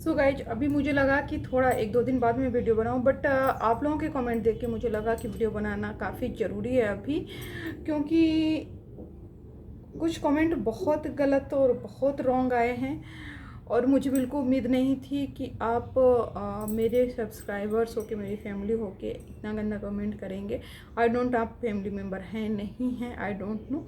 So guys अभी मुझे लगा कि थोड़ा 1-2 दिन बाद में वीडियो बनाऊं, बट आप लोगों के कमेंट देख के मुझे लगा कि वीडियो बनाना काफ़ी ज़रूरी है अभी, क्योंकि कुछ कमेंट बहुत गलत और बहुत रॉन्ग आए हैं और मुझे बिल्कुल उम्मीद नहीं थी कि आप मेरे सब्सक्राइबर्स हो के, मेरी फैमिली हो के इतना गंदा कमेंट करेंगे। आई डोंट, आप फैमिली मेम्बर हैं नहीं हैं, आई डोंट नो,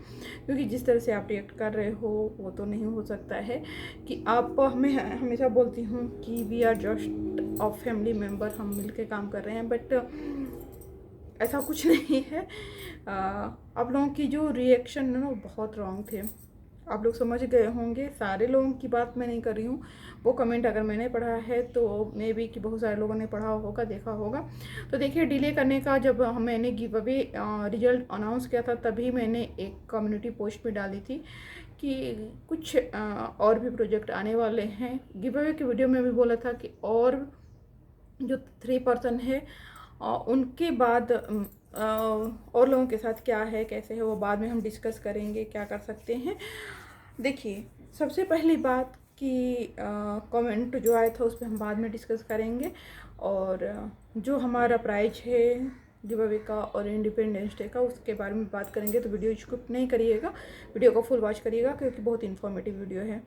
क्योंकि जिस तरह से आप रिएक्ट कर रहे हो वो तो नहीं हो सकता है कि आप हमें हमेशा बोलती हूँ कि we are just of family member, हम मिलके काम कर रहे हैं, बट ऐसा कुछ नहीं है। आप लोगों की जो रिएक्शन है ना वो बहुत रॉन्ग थे। आप लोग समझ गए होंगे, सारे लोगों की बात मैं नहीं कर रही हूँ। वो कमेंट अगर मैंने पढ़ा है तो मे बी कि बहुत सारे लोगों ने पढ़ा होगा, देखा होगा। तो देखिए, डिले करने का जब मैंने गिव अवे रिजल्ट अनाउंस किया था तभी मैंने एक कम्युनिटी पोस्ट में डाली थी कि कुछ और भी प्रोजेक्ट आने वाले हैं। गिव अवे की वीडियो में भी बोला था कि और जो 3 पर्सन है उनके बाद और लोगों के साथ क्या है, कैसे है, वो बाद में हम डिस्कस करेंगे क्या कर सकते हैं। देखिए, सबसे पहली बात कि कमेंट जो आया था उस पर हम बाद में डिस्कस करेंगे, और जो हमारा प्राइज है गिव अवे का और इंडिपेंडेंस डे का उसके बारे में बात करेंगे। तो वीडियो स्किप नहीं करिएगा, वीडियो को फुल वॉच करिएगा क्योंकि बहुत इन्फॉर्मेटिव वीडियो है।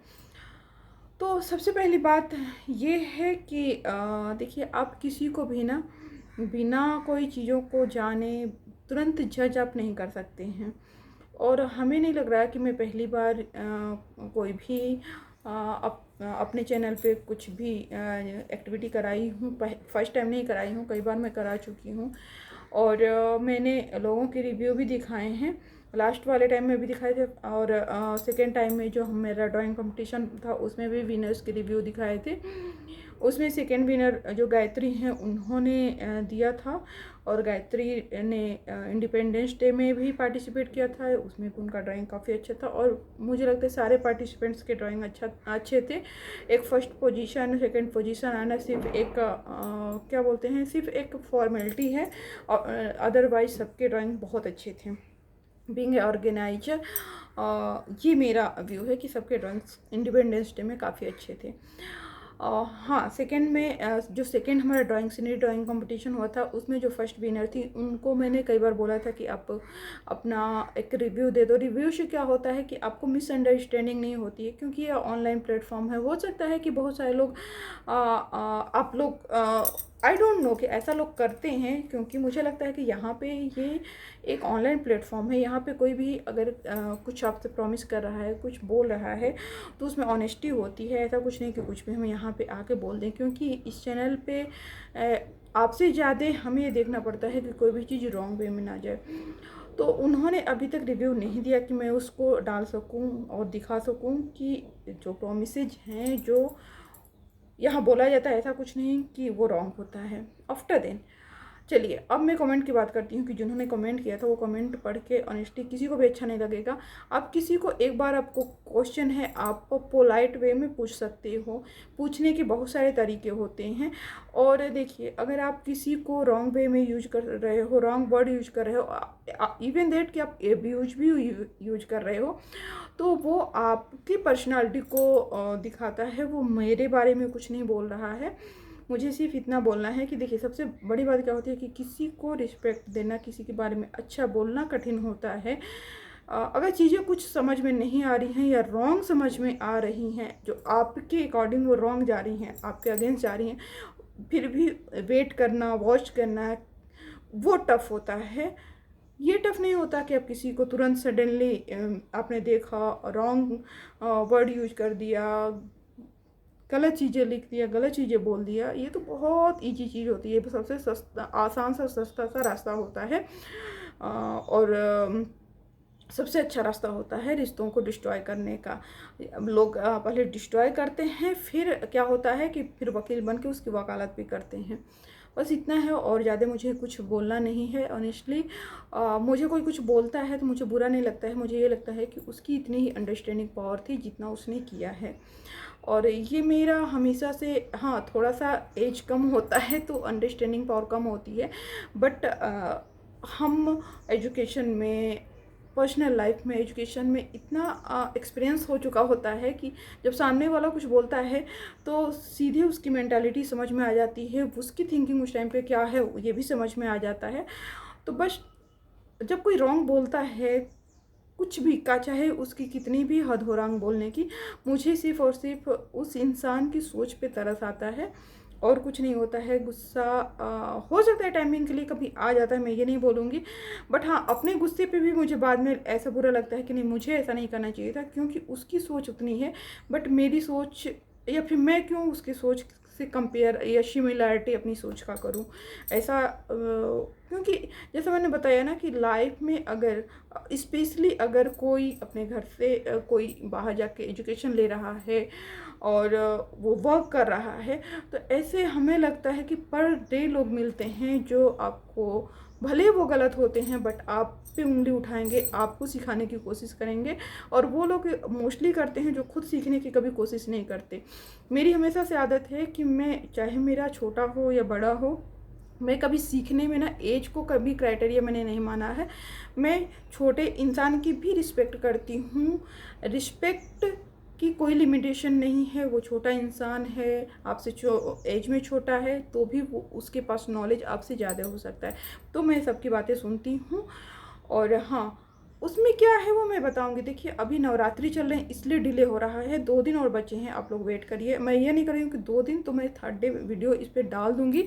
तो सबसे पहली बात ये है कि देखिए, आप किसी को भी ना बिना कोई चीज़ों को जाने तुरंत जज आप नहीं कर सकते हैं। और हमें नहीं लग रहा है कि मैं पहली बार कोई भी अपने चैनल पे कुछ भी एक्टिविटी कराई हूँ। फर्स्ट टाइम नहीं कराई हूँ, कई बार मैं करा चुकी हूँ। और मैंने लोगों के रिव्यू भी दिखाए हैं, लास्ट वाले टाइम में भी दिखाए थे, और सेकेंड टाइम में जो मेरा ड्राइंग कंपटीशन था उसमें भी विनर्स के रिव्यू दिखाए थे। उसमें सेकेंड विनर जो गायत्री हैं उन्होंने दिया था, और गायत्री ने इंडिपेंडेंस डे में भी पार्टिसिपेट किया था, उसमें भी उनका ड्राइंग काफ़ी अच्छा था। और मुझे लगता है सारे पार्टिसिपेंट्स के ड्राइंग अच्छे थे। एक फर्स्ट पोजीशन, सेकंड पोजीशन आना सिर्फ एक क्या बोलते हैं, सिर्फ एक फॉर्मेलिटी है, और अदरवाइज सबके ड्राइंग बहुत अच्छे थे। बीइंग ऑर्गेनाइजर ये मेरा व्यू है कि सबके ड्राइंग्स इंडिपेंडेंस डे में काफ़ी अच्छे थे। हाँ, सेकंड में जो सेकंड हमारा ड्राइंग सीनरी ड्राइंग कंपटीशन हुआ था उसमें जो फर्स्ट विनर थी उनको मैंने कई बार बोला था कि आप अपना एक रिव्यू दे दो। रिव्यू से क्या होता है कि आपको मिसअंडरस्टैंडिंग नहीं होती है, क्योंकि ये ऑनलाइन प्लेटफॉर्म है। हो सकता है कि बहुत सारे लोग आप लोग आई डोंट नो कि ऐसा लोग करते हैं, क्योंकि मुझे लगता है कि यहाँ पे ये एक ऑनलाइन प्लेटफॉर्म है। यहाँ पे कोई भी अगर कुछ आपसे प्रॉमिस कर रहा है, कुछ बोल रहा है, तो उसमें ऑनेस्टी होती है। ऐसा कुछ नहीं कि कुछ भी हम यहाँ पे आके बोल दें, क्योंकि इस चैनल पे आपसे ज़्यादा हमें ये देखना पड़ता है कि कोई भी चीज़ रॉन्ग वे में ना जाए। तो उन्होंने अभी तक रिव्यू नहीं दिया कि मैं उसको डाल सकूँ और दिखा सकूँ कि जो प्रोमिसेज हैं, जो यहाँ बोला जाता है, ऐसा कुछ नहीं कि वो रॉन्ग होता है। आफ्टर देन चलिए, अब मैं कमेंट की बात करती हूँ कि जिन्होंने कमेंट किया था वो कमेंट पढ़ के ऑनेस्टली किसी को भी अच्छा नहीं लगेगा। आप किसी को एक बार आपको क्वेश्चन है, आप पोलाइट वे में पूछ सकते हो। पूछने के बहुत सारे तरीके होते हैं। और देखिए, अगर आप किसी को रॉन्ग वे में यूज कर रहे हो, रॉन्ग वर्ड यूज कर रहे हो, इवन दैट कि आप एब्यूज भी यूज कर रहे हो, तो वो आपकी पर्सनालिटी को दिखाता है। वो मेरे बारे में कुछ नहीं बोल रहा है। मुझे सिर्फ इतना बोलना है कि देखिए, सबसे बड़ी बात क्या होती है कि किसी को रिस्पेक्ट देना, किसी के बारे में अच्छा बोलना कठिन होता है। अगर चीज़ें कुछ समझ में नहीं आ रही हैं या रॉन्ग समझ में आ रही हैं, जो आपके अकॉर्डिंग वो रॉन्ग जा रही हैं, आपके अगेंस्ट जा रही हैं, फिर भी वेट करना, वॉच करना, वो टफ़ होता है। ये टफ़ नहीं होता कि आप किसी को तुरंत सडनली आपने देखा रॉन्ग वर्ड यूज कर दिया, गलत चीज़ें लिख दिया, गलत चीज़ें बोल दिया। ये तो बहुत ईजी चीज़ होती है, सबसे सस्ता, आसान सा, सस्ता सा रास्ता होता है। और सबसे अच्छा रास्ता होता है रिश्तों को डिस्ट्रॉय करने का। लोग पहले डिस्ट्रॉय करते हैं, फिर क्या होता है कि फिर वकील बन के उसकी वकालत भी करते हैं। बस इतना है, और ज़्यादा मुझे कुछ बोलना नहीं है। ऑनेस्टली मुझे कोई कुछ बोलता है तो मुझे बुरा नहीं लगता है। मुझे ये लगता है कि उसकी इतनी ही अंडरस्टैंडिंग पावर थी जितना उसने किया है। और ये मेरा हमेशा से, हाँ, थोड़ा सा एज कम होता है तो अंडरस्टैंडिंग पावर कम होती है, बट हम एजुकेशन में पर्सनल लाइफ में, एजुकेशन में इतना एक्सपीरियंस हो चुका होता है कि जब सामने वाला कुछ बोलता है तो सीधे उसकी मेंटालिटी समझ में आ जाती है, उसकी थिंकिंग उस टाइम पे क्या है ये भी समझ में आ जाता है। तो बस जब कोई रॉन्ग बोलता है कुछ भी का, चाहे उसकी कितनी भी हद हो रंग बोलने की, मुझे सिर्फ़ और सिर्फ उस इंसान की सोच पे तरस आता है और कुछ नहीं होता है। गुस्सा हो सकता है टाइमिंग के लिए कभी आ जाता है, मैं ये नहीं बोलूँगी, बट हाँ अपने गुस्से पे भी मुझे बाद में ऐसा बुरा लगता है कि नहीं मुझे ऐसा नहीं करना चाहिए था, क्योंकि उसकी सोच उतनी है बट मेरी सोच, या फिर मैं क्यों उसकी सोच से कंपेयर या सिमिलैरिटी अपनी सोच का करूं ऐसा। क्योंकि जैसे मैंने बताया ना कि लाइफ में अगर स्पेशली अगर कोई अपने घर से कोई बाहर जाके एजुकेशन ले रहा है और वो वर्क कर रहा है, तो ऐसे हमें लगता है कि पर डे लोग मिलते हैं जो आपको, भले वो गलत होते हैं बट आप पे उंगली उठाएंगे, आपको सिखाने की कोशिश करेंगे, और वो लोग मोस्टली करते हैं जो खुद सीखने की कभी कोशिश नहीं करते। मेरी हमेशा से आदत है कि मैं, चाहे मेरा छोटा हो या बड़ा हो, मैं कभी सीखने में ना एज को कभी क्राइटेरिया मैंने नहीं माना है। मैं छोटे इंसान की भी रिस्पेक्ट करती हूँ, रिस्पेक्ट की कोई लिमिटेशन नहीं है। वो छोटा इंसान है, आपसे एज में छोटा है, तो भी वो उसके पास नॉलेज आपसे ज़्यादा हो सकता है। तो मैं सबकी बातें सुनती हूँ, और हाँ उसमें क्या है वो मैं बताऊंगी। देखिए अभी नवरात्रि चल रहे हैं इसलिए डिले हो रहा है, 2 दिन और बचे हैं, आप लोग वेट करिए। मैं ये नहीं कर रही हूँ कि 2 दिन, तो मैं 3rd डे वीडियो इस पर डाल दूंगी,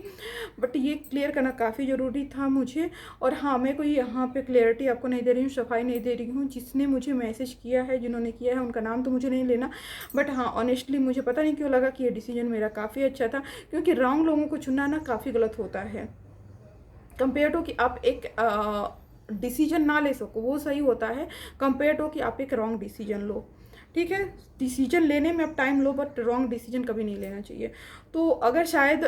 बट ये क्लियर करना काफ़ी ज़रूरी था मुझे। और हाँ मैं कोई यहाँ पे क्लियरिटी आपको नहीं दे रही हूँ, सफाई नहीं दे रही हूँ। जिसने मुझे मैसेज किया है, जिन्होंने किया है, उनका नाम तो मुझे नहीं लेना, बट हाँ ऑनेस्टली मुझे पता नहीं क्यों लगा कि ये डिसीजन मेरा काफ़ी अच्छा था, क्योंकि रॉन्ग लोगों को चुनना ना काफ़ी गलत होता है कंपेयर टू कि आप एक डिसीजन ना ले सको, वो सही होता है कंपेयर टू कि आप एक रॉन्ग डिसीजन लो। ठीक है, डिसीजन लेने में आप time low but wrong decision कभी नहीं लेना चाहिए। तो अगर शायद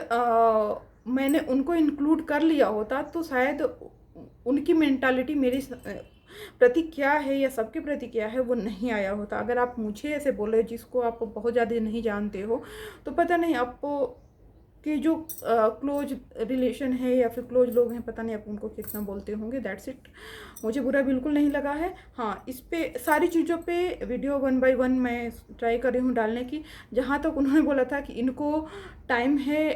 मैंने उनको इंक्लूड कर लिया होता तो शायद उनकी मेंटालिटी मेरी प्रति क्या है या सबके प्रति क्या है वो नहीं आया होता। अगर आप मुझे ऐसे बोले जिसको आप बहुत ज़्यादा नहीं जानते हो, तो पता नहीं आपको कि जो क्लोज रिलेशन है या फिर क्लोज लोग हैं, पता नहीं आप उनको कितना बोलते होंगे, दैट्स इट। मुझे बुरा बिल्कुल नहीं लगा है। हाँ इस पे सारी चीज़ों पे वीडियो 1 बाय 1 मैं ट्राई कर रही हूँ डालने की। जहाँ तक उन्होंने बोला था कि इनको टाइम है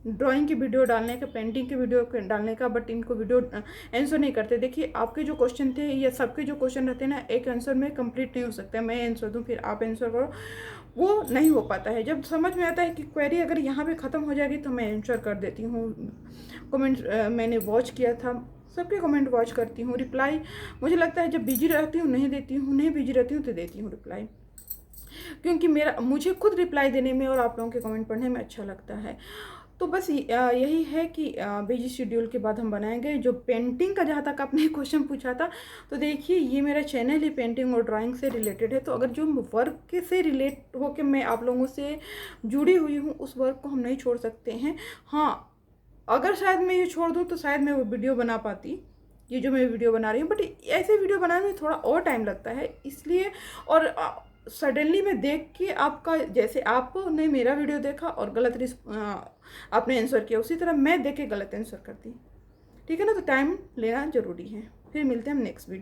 ड्राइंग की वीडियो डालने का, पेंटिंग की वीडियो डालने का, बट इनको वीडियो आंसर नहीं करते। देखिए आपके जो क्वेश्चन थे या सबके जो क्वेश्चन रहते हैं ना, एक आंसर में कंप्लीट नहीं हो सकता। मैं आंसर दूँ फिर आप आंसर करो, वो नहीं हो पाता है। जब समझ में आता है कि क्वेरी अगर यहाँ पे ख़त्म हो जाएगी तो मैं आंसर कर देती हूँ। कमेंट मैंने वॉच किया था, सबके कमेंट वॉच करती हूँ। रिप्लाई मुझे लगता है जब बिजी रहती हूँ नहीं देती हूँ, नहीं बिजी रहती हूँ तो देती हूँ रिप्लाई, क्योंकि मुझे खुद रिप्लाई देने में और आप लोगों के कमेंट पढ़ने में अच्छा लगता है। तो बस यही है कि बिजी शेड्यूल के बाद हम बनाएंगे। जो पेंटिंग का जहाँ तक आपने क्वेश्चन पूछा था, तो देखिए ये मेरा चैनल ही पेंटिंग और ड्राइंग से रिलेटेड है, तो अगर जो वर्क से रिलेट होकर मैं आप लोगों से जुड़ी हुई हूँ उस वर्क को हम नहीं छोड़ सकते हैं। हाँ अगर शायद मैं ये छोड़ दूँ तो शायद मैं वो वीडियो बना पाती, ये जो मैं वीडियो बना रही हूँ, बट ऐसे वीडियो बनाने में थोड़ा और टाइम लगता है इसलिए। और सडनली मैं देख के आपका, जैसे आपने मेरा वीडियो देखा और गलत आपने आंसर किया, उसी तरह मैं देख के गलत आंसर करती। ठीक है ना, तो टाइम लेना ज़रूरी है। फिर मिलते हैं हम नेक्स्ट वीडियो।